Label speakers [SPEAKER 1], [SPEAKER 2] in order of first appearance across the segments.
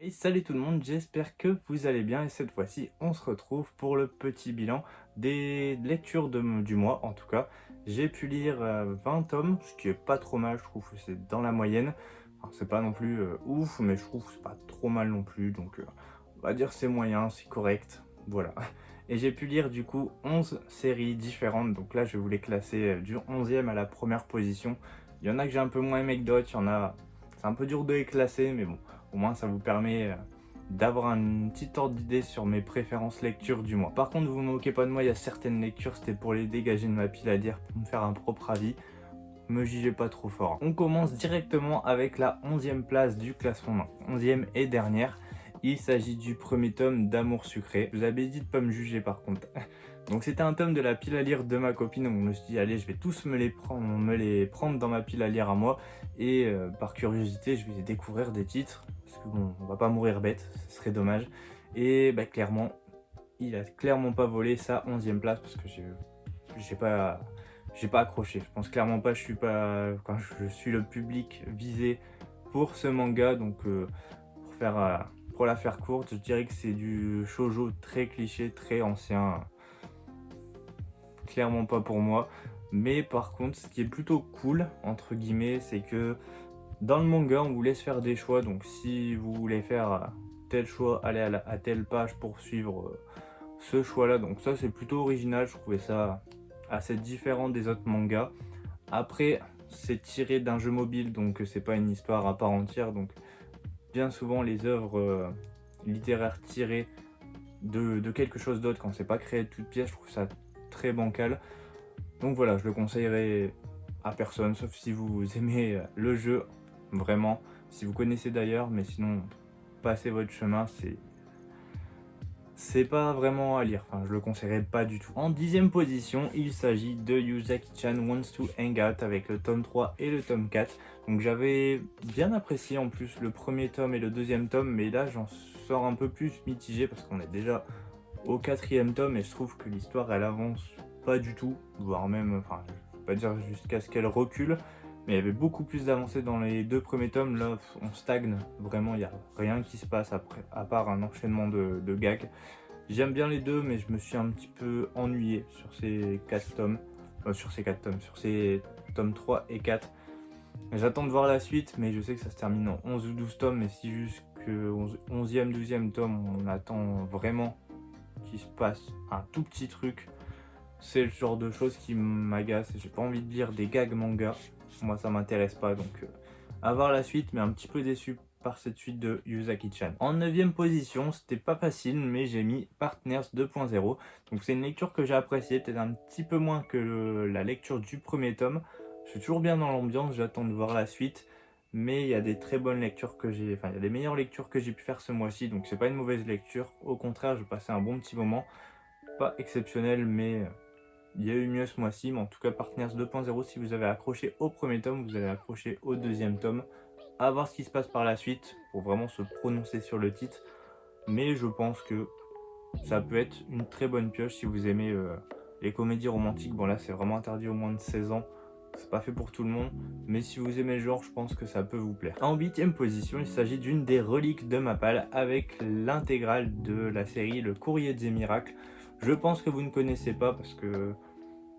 [SPEAKER 1] Et salut tout le monde, j'espère que vous allez bien et cette fois-ci on se retrouve pour le petit bilan des lectures du mois. En tout cas, j'ai pu lire 20 tomes, ce qui est pas trop mal, je trouve que c'est dans la moyenne. Enfin, c'est pas non plus ouf, mais je trouve que c'est pas trop mal non plus, donc on va dire c'est moyen, c'est correct, voilà. Et j'ai pu lire du coup 11 séries différentes, donc là je vais vous les classer du 11e à la première position. Il y en a que j'ai un peu moins aimé que d'autres, il y en a, c'est un peu dur de les classer, mais bon. Au moins, ça vous permet d'avoir un petit ordre d'idée sur mes préférences lecture du mois. Par contre, vous ne moquez pas de moi, il y a certaines lectures, c'était pour les dégager de ma pile à lire, pour me faire un propre avis. Me jugez pas trop fort. On commence directement avec la 11e place du classement, 11e et dernière. Il s'agit du premier tome d'Amour sucré. Je vous avais dit de pas me juger par contre. Donc c'était un tome de la pile à lire de ma copine, donc je me suis dit allez je vais tous me les prendre dans ma pile à lire à moi et par curiosité je vais découvrir des titres, parce que bon on va pas mourir bête, ce serait dommage. Et bah clairement, il a clairement pas volé sa 11e place parce que j'ai pas accroché. Je pense clairement pas, je suis le public visé pour ce manga, donc pour la faire courte, je dirais que c'est du shoujo très cliché, très ancien. Clairement pas pour moi. Mais par contre, ce qui est plutôt cool, entre guillemets, c'est que dans le manga, on vous laisse faire des choix. Donc si vous voulez faire tel choix, allez à telle page pour suivre ce choix-là. Donc ça, c'est plutôt original. Je trouvais ça assez différent des autres mangas. Après, c'est tiré d'un jeu mobile, donc c'est pas une histoire à part entière. Donc bien souvent, les œuvres littéraires tirées de quelque chose d'autre, quand c'est pas créé de toutes pièces, je trouve ça très bancal. Donc voilà, je le conseillerais à personne, sauf si vous aimez le jeu, vraiment. Si vous connaissez d'ailleurs, mais sinon, passez votre chemin, c'est pas vraiment à lire, enfin je le conseillerais pas du tout. En 10e position, il s'agit de Yuzaki-chan Wants to Hang Out avec le tome 3 et le tome 4. Donc j'avais bien apprécié en plus le premier tome et le deuxième tome, mais là j'en sors un peu plus mitigé parce qu'on est déjà au 4e tome et je trouve que l'histoire elle avance pas du tout, voire même, enfin je vais pas dire jusqu'à ce qu'elle recule, mais il y avait beaucoup plus d'avancées dans les deux premiers tomes. Là on stagne, vraiment il n'y a rien qui se passe après, à part un enchaînement de gags. J'aime bien les deux, mais je me suis un petit peu ennuyé sur ces 4 tomes, sur ces tomes 3 et 4. J'attends de voir la suite, mais je sais que ça se termine en 11 ou 12 tomes, mais si jusque 11e, 12e tome, on attend vraiment qu'il se passe un tout petit truc, c'est le genre de choses qui m'agace et j'ai pas envie de lire des gags manga. Moi ça m'intéresse pas, donc à voir la suite, mais un petit peu déçu par cette suite de Yuzaki-chan. En 9e position, c'était pas facile, mais j'ai mis Partners 2.0. Donc c'est une lecture que j'ai appréciée, peut-être un petit peu moins que la lecture du premier tome. Je suis toujours bien dans l'ambiance, j'attends de voir la suite. Mais il y a des très bonnes lectures que j'ai, enfin il y a des meilleures lectures que j'ai pu faire ce mois-ci, donc c'est pas une mauvaise lecture. Au contraire, j'ai passé un bon petit moment. Pas exceptionnel, mais il y a eu mieux ce mois-ci. Mais en tout cas, Partners 2.0, si vous avez accroché au premier tome, vous allez accrocher au deuxième tome. À voir ce qui se passe par la suite pour vraiment se prononcer sur le titre. Mais je pense que ça peut être une très bonne pioche si vous aimez les comédies romantiques. Bon là, c'est vraiment interdit aux moins de 16 ans. C'est pas fait pour tout le monde, mais si vous aimez le genre, je pense que ça peut vous plaire. En 8e position, il s'agit d'une des reliques de Mapal avec l'intégrale de la série Le Courrier des Miracles. Je pense que vous ne connaissez pas parce que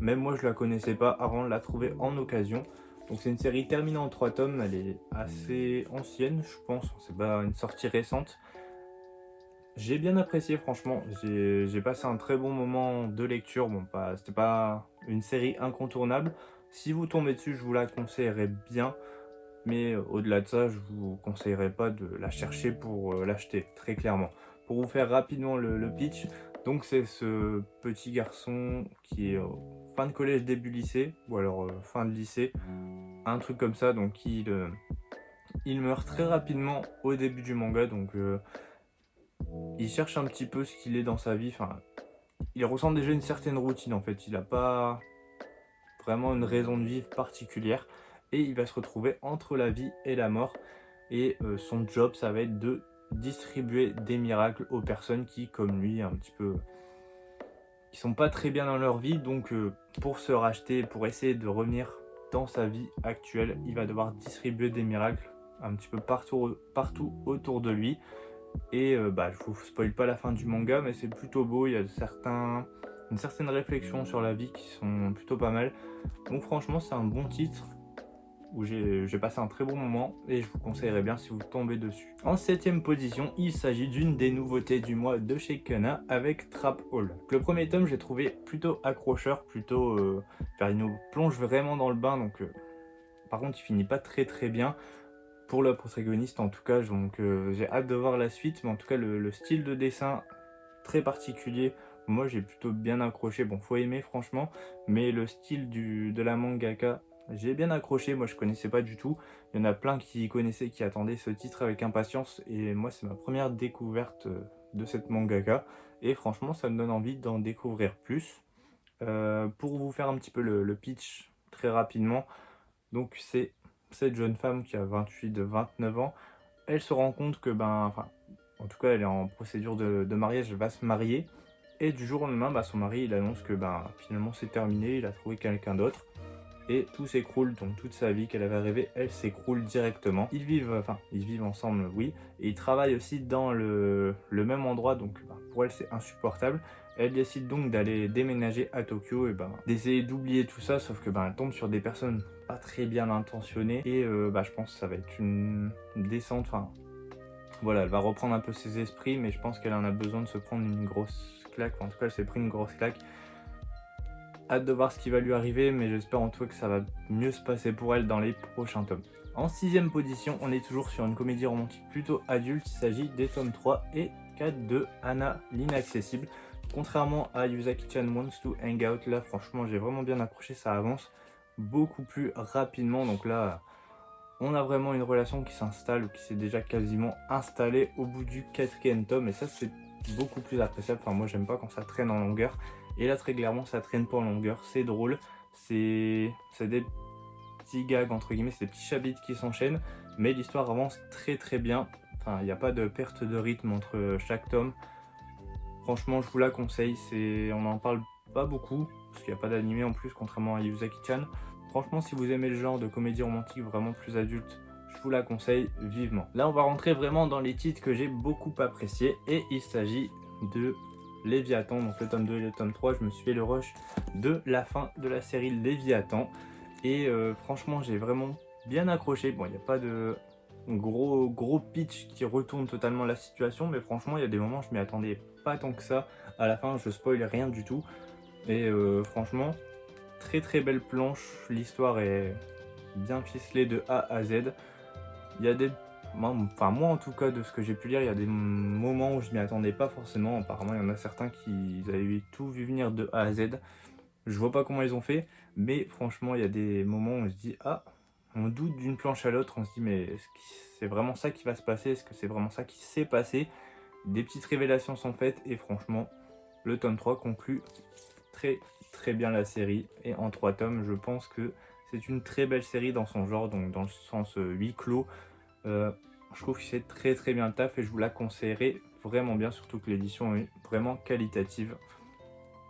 [SPEAKER 1] même moi je la connaissais pas avant de la trouver en occasion. Donc c'est une série terminée en 3 tomes, elle est assez ancienne je pense, c'est pas une sortie récente. J'ai bien apprécié franchement, j'ai passé un très bon moment de lecture. Bon, c'était pas une série incontournable. Si vous tombez dessus, je vous la conseillerais bien. Mais au-delà de ça, je vous conseillerais pas de la chercher pour l'acheter, très clairement. Pour vous faire rapidement le pitch, donc c'est ce petit garçon qui est fin de collège, début lycée, ou alors fin de lycée, un truc comme ça. Donc il meurt très rapidement au début du manga, donc il cherche un petit peu ce qu'il est dans sa vie. Enfin, il ressent déjà une certaine routine en fait, il n'a pas vraiment une raison de vivre particulière. Et il va se retrouver entre la vie et la mort. Et son job, ça va être de distribuer des miracles aux personnes qui, comme lui, un petit peu, qui sont pas très bien dans leur vie. Donc pour se racheter, pour essayer de revenir dans sa vie actuelle, il va devoir distribuer des miracles un petit peu partout autour de lui. Et je vous spoil pas la fin du manga, mais c'est plutôt beau, il y a une certaine réflexion sur la vie qui sont plutôt pas mal. Donc franchement c'est un bon titre où j'ai passé un très bon moment et je vous conseillerais bien si vous tombez dessus. En 7ème position, il s'agit d'une des nouveautés du mois de chez Kana avec Trap Hall. Le premier tome j'ai trouvé plutôt accrocheur, plutôt il nous plonge vraiment dans le bain, donc par contre il finit pas très bien pour le protagoniste en tout cas, donc j'ai hâte de voir la suite, mais en tout cas le style de dessin très particulier, moi j'ai plutôt bien accroché. Bon, faut aimer franchement, mais le style de la mangaka, j'ai bien accroché. Moi je connaissais pas du tout, il y en a plein qui connaissaient, qui attendaient ce titre avec impatience, et moi c'est ma première découverte de cette mangaka, et franchement ça me donne envie d'en découvrir plus. Pour vous faire un petit peu le pitch très rapidement, donc c'est cette jeune femme qui a 28-29 ans, elle se rend compte que en tout cas elle est en procédure de mariage, elle va se marier, et du jour au lendemain son mari il annonce que finalement c'est terminé, il a trouvé quelqu'un d'autre, et tout s'écroule. Donc toute sa vie qu'elle avait rêvé, elle s'écroule directement. Ils vivent ensemble, oui, et ils travaillent aussi dans le même endroit, donc pour elle c'est insupportable. Elle décide donc d'aller déménager à Tokyo et d'essayer d'oublier tout ça, sauf que elle tombe sur des personnes pas très bien intentionnées, et je pense que ça va être une descente, voilà, elle va reprendre un peu ses esprits, mais je pense qu'elle en a besoin de se prendre une grosse claque. En tout cas elle s'est pris une grosse claque. Hâte de voir ce qui va lui arriver, mais j'espère en tout cas que ça va mieux se passer pour elle dans les prochains tomes. En 6ème position, on est toujours sur une comédie romantique plutôt adulte. Il s'agit des tomes 3 et 4 de Anna l'Inaccessible. Contrairement à Yuzaki-chan Wants to Hang Out, là franchement j'ai vraiment bien accroché, ça avance beaucoup plus rapidement. Donc là on a vraiment une relation qui s'installe, ou qui s'est déjà quasiment installée au bout du 4e tome, et ça c'est beaucoup plus appréciable. Moi j'aime pas quand ça traîne en longueur, et là très clairement ça traîne pas en longueur, c'est drôle, c'est des petits gags entre guillemets, c'est des petits chapitres qui s'enchaînent, mais l'histoire avance très bien. Il n'y a pas de perte de rythme entre chaque tome. Franchement je vous la conseille, on n'en parle pas beaucoup parce qu'il n'y a pas d'animé en plus, contrairement à Yuzaki-chan. Franchement si vous aimez le genre de comédie romantique vraiment plus adulte, je vous la conseille vivement. Là on va rentrer vraiment dans les titres que j'ai beaucoup appréciés, et il s'agit de Léviathan, donc le tome 2 et le tome 3. Je me suis fait le rush de la fin de la série Léviathan, et franchement j'ai vraiment bien accroché. Bon, il n'y a pas de gros pitch qui retourne totalement la situation, mais franchement il y a des moments je m'y attendais pas tant que ça. À la fin je spoil rien du tout, et franchement très belle planche, l'histoire est bien ficelée de A à Z. Il y a moi en tout cas de ce que j'ai pu lire, il y a des moments où je m'y attendais pas forcément. Apparemment il y en a certains qui avaient tout vu venir de A à Z. Je vois pas comment ils ont fait, mais franchement il y a des moments où on se dit on doute d'une planche à l'autre, on se dit mais est-ce que c'est vraiment ça qui va se passer, est-ce que c'est vraiment ça qui s'est passé. Des petites révélations sont faites, et franchement le tome 3 conclut très bien la série, et en 3 tomes je pense que c'est une très belle série dans son genre, donc dans le sens huis clos. Je trouve que c'est très bien le taf, et je vous la conseillerais vraiment bien, surtout que l'édition est vraiment qualitative.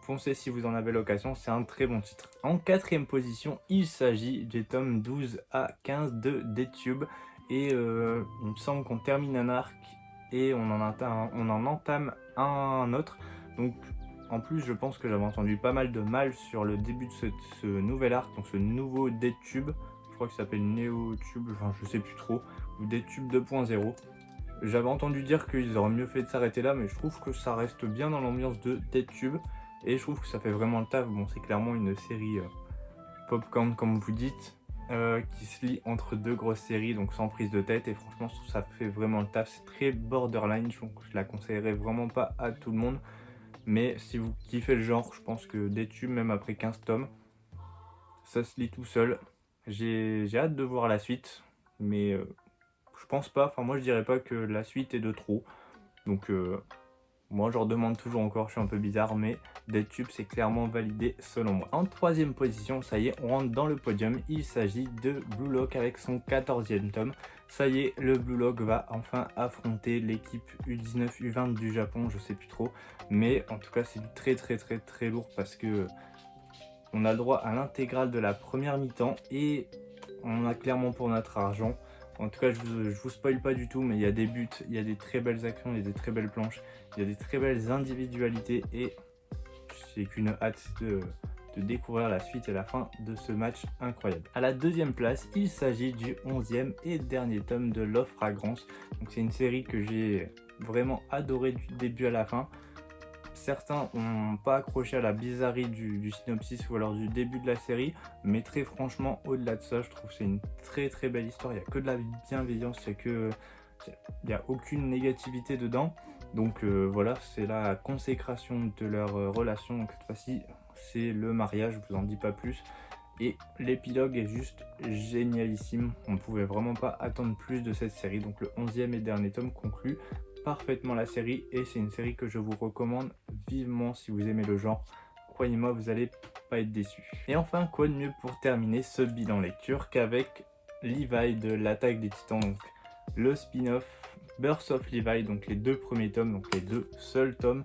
[SPEAKER 1] Foncez si vous en avez l'occasion, c'est un très bon titre. En 4e position, il s'agit des tomes 12 à 15 de DTube, et il me semble qu'on termine un arc et on en entame un autre. Donc en plus je pense que j'avais entendu pas mal de mal sur le début de ce nouvel arc, donc ce nouveau DTube, je crois qu'il s'appelle NeoTube, je sais plus trop, ou DTube 2.0. J'avais entendu dire qu'ils auraient mieux fait de s'arrêter là, mais je trouve que ça reste bien dans l'ambiance de DTube, et je trouve que ça fait vraiment le taf. Bon, c'est clairement une série popcorn comme vous dites, qui se lie entre deux grosses séries, donc sans prise de tête, et franchement je trouve que ça fait vraiment le taf. C'est très borderline, donc je la conseillerais vraiment pas à tout le monde, mais si vous kiffez le genre, je pense que DTube, même après 15 tomes, ça se lit tout seul. J'ai hâte de voir la suite, mais je pense pas, moi je dirais pas que la suite est de trop, donc moi je leur demande toujours encore, je suis un peu bizarre, mais DTube c'est clairement validé selon moi. En 3e position, ça y est, on rentre dans le podium, il s'agit de Blue Lock avec son 14e tome. Ça y est, le Blue Lock va enfin affronter l'équipe U19, U20 du Japon, je sais plus trop, mais en tout cas c'est du très lourd, parce que on a le droit à l'intégrale de la première mi-temps, et on a clairement pour notre argent. En tout cas, je vous spoil pas du tout, mais il y a des buts, il y a des très belles actions, il y a des très belles planches, il y a des très belles individualités et j'ai qu'une hâte de découvrir la suite et la fin de ce match incroyable. À la deuxième place, il s'agit du 11e et dernier tome de Love Fragrance. Donc c'est une série que j'ai vraiment adorée du début à la fin. Certains n'ont pas accroché à la bizarrerie du synopsis ou alors du début de la série, mais très franchement, au-delà de ça, je trouve que c'est une très belle histoire. Il n'y a que de la bienveillance, il n'y a aucune négativité dedans. Donc voilà, c'est la consécration de leur relation. Donc cette fois-ci, c'est le mariage, je vous en dis pas plus. Et l'épilogue est juste génialissime. On ne pouvait vraiment pas attendre plus de cette série. Donc le 11e et dernier tome conclut parfaitement la série et c'est une série que je vous recommande vivement si vous aimez le genre. Croyez-moi, vous allez pas être déçus. Et enfin, quoi de mieux pour terminer ce bilan lecture qu'avec Levi de l'Attaque des Titans, donc le spin-off Birth of Levi, donc les deux premiers tomes, donc les deux seuls tomes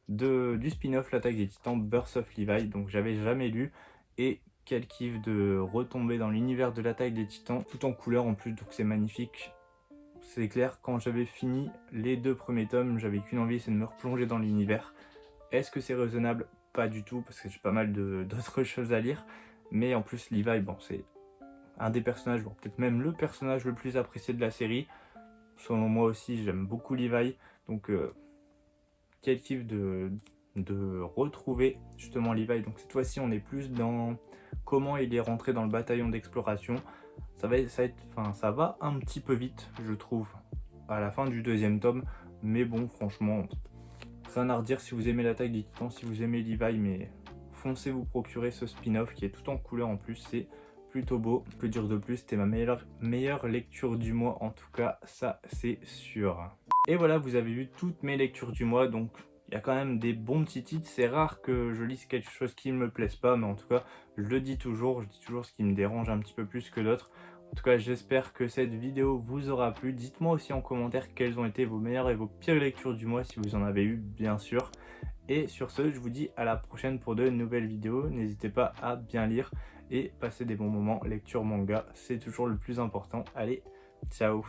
[SPEAKER 1] du spin-off L'Attaque des Titans Birth of Levi, donc j'avais jamais lu et quel kiff de retomber dans l'univers de l'Attaque des Titans tout en couleur en plus, donc c'est magnifique. C'est clair, quand j'avais fini les deux premiers tomes, j'avais qu'une envie, c'est de me replonger dans l'univers. Est-ce que c'est raisonnable? Pas du tout, parce que j'ai pas mal d'autres choses à lire. Mais en plus, Levi, bon, c'est un des personnages, bon, peut-être même le personnage le plus apprécié de la série. Selon moi aussi, j'aime beaucoup Levi. Donc, quel kiff de retrouver justement Levi. Donc cette fois-ci, on est plus dans comment il est rentré dans le bataillon d'exploration. Ça va un petit peu vite, je trouve, à la fin du deuxième tome. Mais bon, franchement, rien à redire si vous aimez l'Attaque des Titans, si vous aimez Levi, mais foncez vous procurer ce spin-off qui est tout en couleur en plus, c'est plutôt beau. Que dire de plus, c'était ma meilleure lecture du mois, en tout cas, ça c'est sûr. Et voilà, vous avez vu toutes mes lectures du mois, donc il y a quand même des bons petits titres. C'est rare que je lise quelque chose qui ne me plaise pas, mais en tout cas, je dis toujours ce qui me dérange un petit peu plus que d'autres. En tout cas, j'espère que cette vidéo vous aura plu. Dites-moi aussi en commentaire quelles ont été vos meilleures et vos pires lectures du mois, si vous en avez eu, bien sûr. Et sur ce, je vous dis à la prochaine pour de nouvelles vidéos. N'hésitez pas à bien lire et passer des bons moments. Lecture manga, c'est toujours le plus important. Allez, ciao!